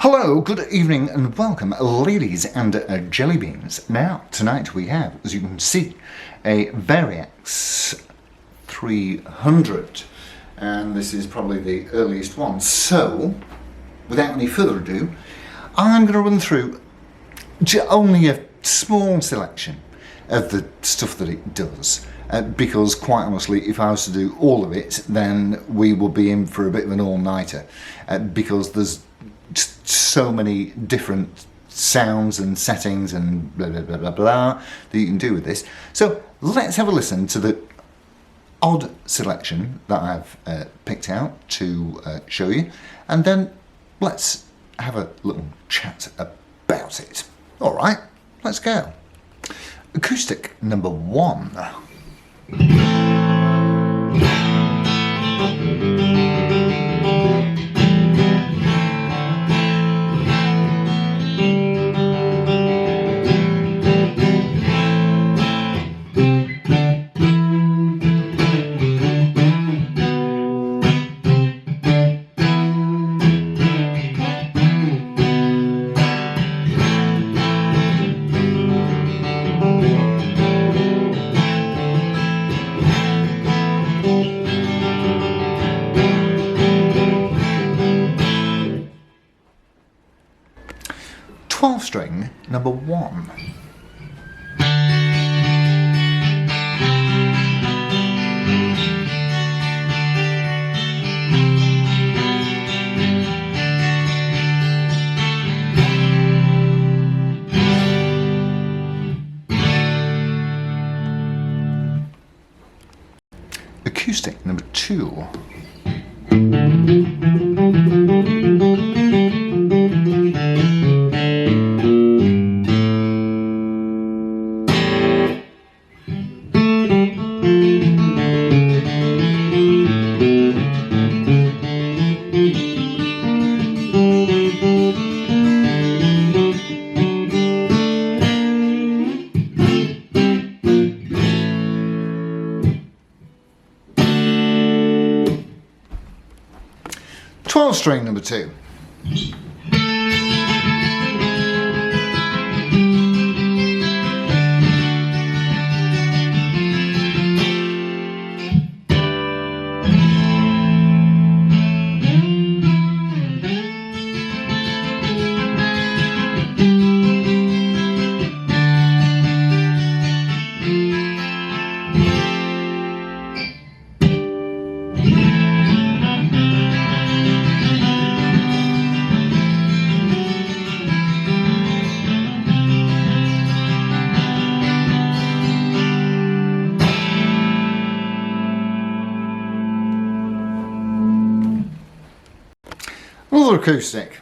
Hello, good evening and welcome ladies and jelly beans. Now tonight we have, as you can see, a Variax 300 and this is probably the earliest one. So without any further ado, I'm going to run through only a small selection of the stuff that it does. Because quite honestly, if I was to do all of it, then we will be in for a bit of an all-nighter, because there's so many different sounds and settings and blah blah blah blah blah that you can do with this. So let's have a listen to the odd selection that I've picked out to show you, and then let's have a little chat about it. Alright, let's go. Acoustic number 1. String number 1. Acoustic number 2. String number 2. Another acoustic.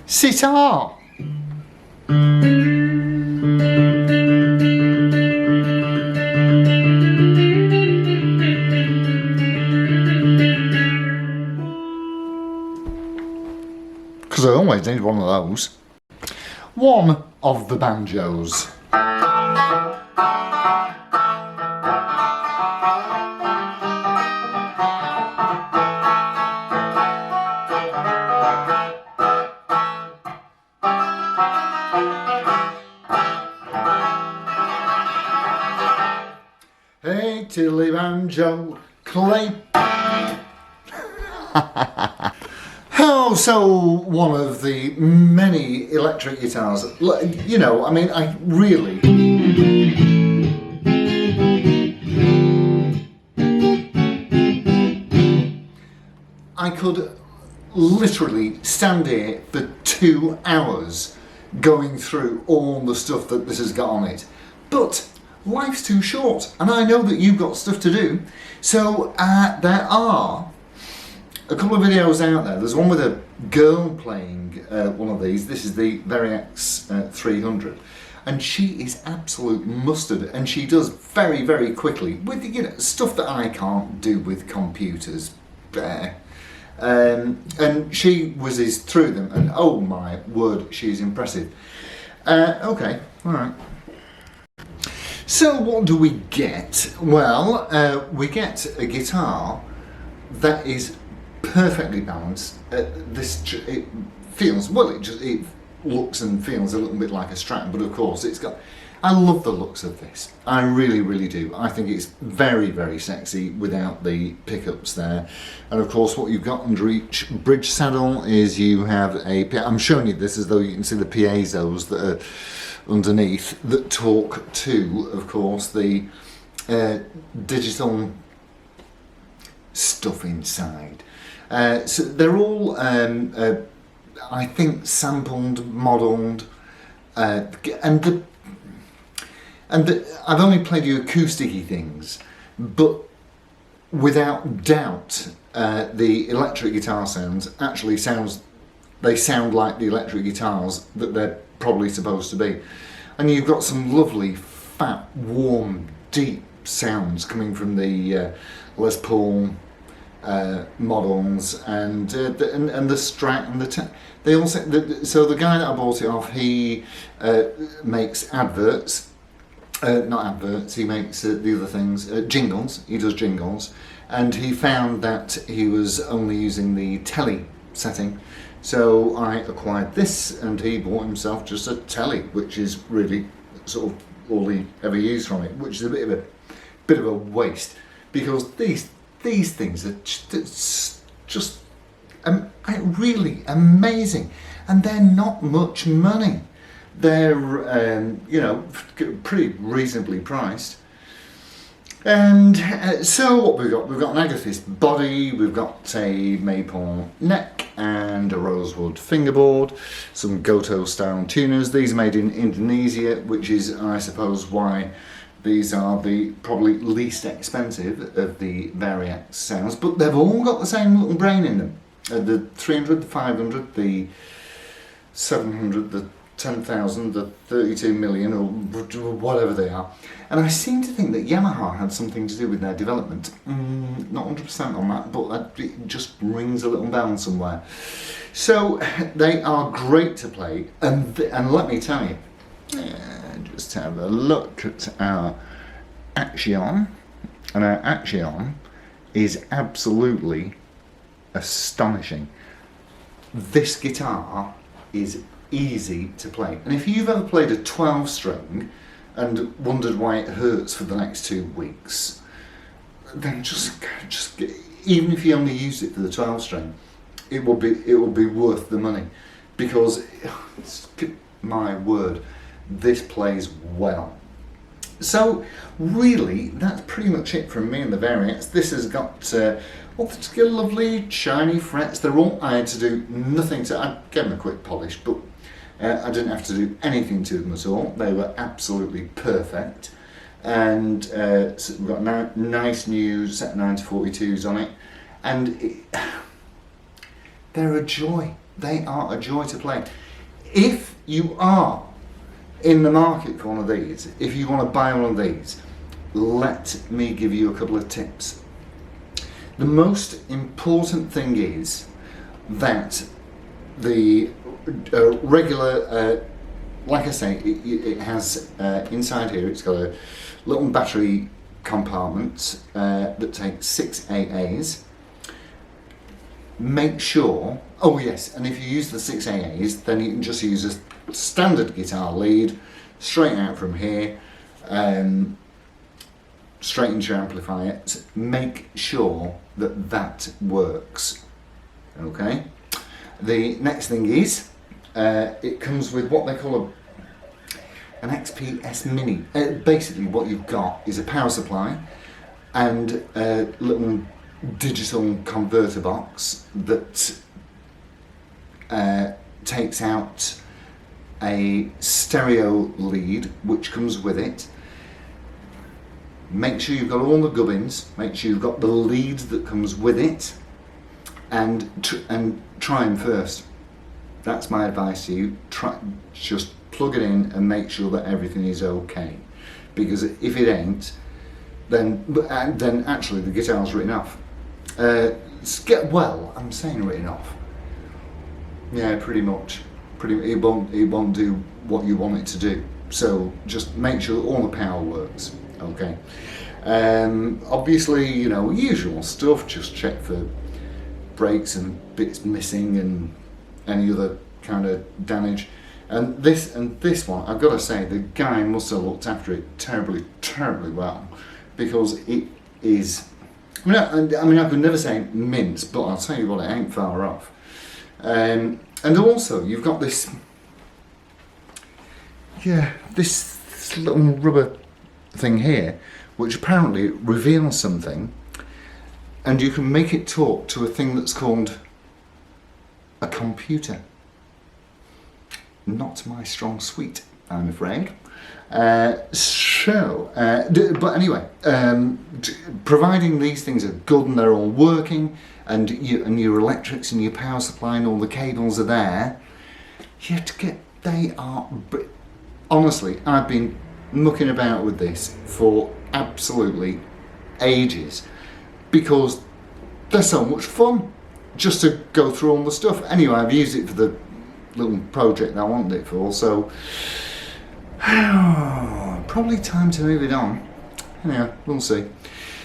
Sitar. Because I always need one of those. One of the banjos. Hey, Tilly Banjo, Clay. Oh, so one of the many electric guitars. You know, I mean, I really. I could literally stand here for 2 hours going through all the stuff that this has got on it. But life's too short, and I know that you've got stuff to do, so there are a couple of videos out there. There's one with a girl playing one of these. This is the Variax 300, and she is absolute mustard, and she does very, very quickly with, you know, stuff that I can't do with computers. And she whizzes through them, and oh my word, she's impressive. Okay, all right. So what do we get? Well, we get a guitar that is perfectly balanced. It feels, well, it looks and feels a little bit like a Strat, but of course it's got, I love the looks of this. I really, really do. I think it's very, very sexy without the pickups there. And of course what you've got under each bridge saddle is you have I'm showing you this as though you can see the piezo's that are underneath that talk to, of course, the digital stuff inside. So they're all, I think, sampled, modelled, and I've only played you acoustic-y things, but without doubt, the electric guitar sounds actually sound like the electric guitars that they're probably supposed to be. And you've got some lovely, fat, warm, deep sounds coming from the Les Paul models and the Strat and they also so the guy that I bought it off, he makes adverts. Not adverts, he makes the other things, jingles, he does jingles, and he found that he was only using the telly setting, so I acquired this and he bought himself just a telly, which is really sort of all he ever used from it, which is a bit of a waste, because these things are just really amazing, and they're not much money. They're, you know, pretty reasonably priced. And so what we've got an amethyst body, we've got a maple neck and a rosewood fingerboard, some Goto style tuners. These are made in Indonesia, which is, I suppose, why these are the probably least expensive of the Variax sounds, but they've all got the same little brain in them. The 300, the 500, the 700, the 10,000, the 32 million, or whatever they are. And I seem to think that Yamaha had something to do with their development. Not 100% on that, but it just rings a little bell somewhere. So they are great to play, and let me tell you, just have a look at our Action, and our Action is absolutely astonishing. This guitar is easy to play, and if you've ever played a 12 string and wondered why it hurts for the next 2 weeks, then just even if you only use it for the 12 string, it will be worth the money, because my word, this plays well. So really, that's pretty much it from me and the Variax. This has got lovely shiny frets. They're all, I had to do nothing to, I gave them a quick polish, but I didn't have to do anything to them at all. They were absolutely perfect. And so we've got a nice new set of 9-42s on it, and they're a joy. They are a joy to play. If you are in the market for one of these, if you want to buy one of these, let me give you a couple of tips. The most important thing is that the regular, like I say, it has inside here, it's got a little battery compartment that takes 6 AAs. Make sure, oh yes, and if you use the 6 AAs, then you can just use a standard guitar lead straight out from here, straight into your amplifier. Make sure that that works. Okay. The next thing is it comes with what they call an XPS Mini. Basically, what you've got is a power supply and a little digital converter box that takes out a stereo lead which comes with it. Make sure you've got all the gubbins, make sure you've got the lead that comes with it, and try them first. That's my advice to you. Just plug it in and make sure that everything is okay, because if it ain't, then actually the guitar's written off. I'm saying written off. Yeah, pretty much. It won't do what you want it to do. So just make sure that all the power works. Okay. Obviously, usual stuff. Just check for breaks and bits missing and any other kind of damage. And this one, I've got to say, the guy must have looked after it terribly, terribly well, because it is. I mean, I could never say mince, but I'll tell you what, it ain't far off. And also, you've got this little rubber thing here, which apparently reveals something, and you can make it talk to a thing that's called a computer. Not my strong suite, I'm afraid. But anyway, providing these things are good and they're all working, and your electrics and your power supply and all the cables are there, honestly, I've been mucking about with this for absolutely ages, because they're so much fun just to go through all the stuff. Anyway, I've used it for the little project I wanted it for, so probably time to move it on. Anyway, we'll see.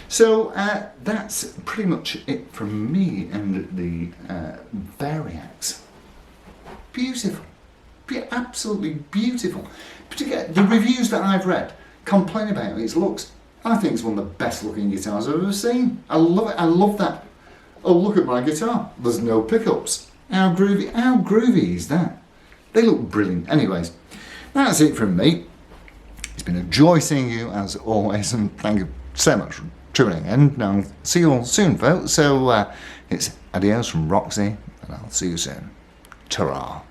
So that's pretty much it from me and the Variax. Beautiful. Absolutely beautiful. Particularly the reviews that I've read complain about its looks. I think it's one of the best looking guitars I've ever seen. I love it. I love that. Oh, look at my guitar. There's no pickups. How groovy is that? They look brilliant. Anyways, that's it from me. It's been a joy seeing you as always, and thank you so much for tuning in. And I'll see you all soon, folks. So it's adios from Roxy, and I'll see you soon. Ta-ra.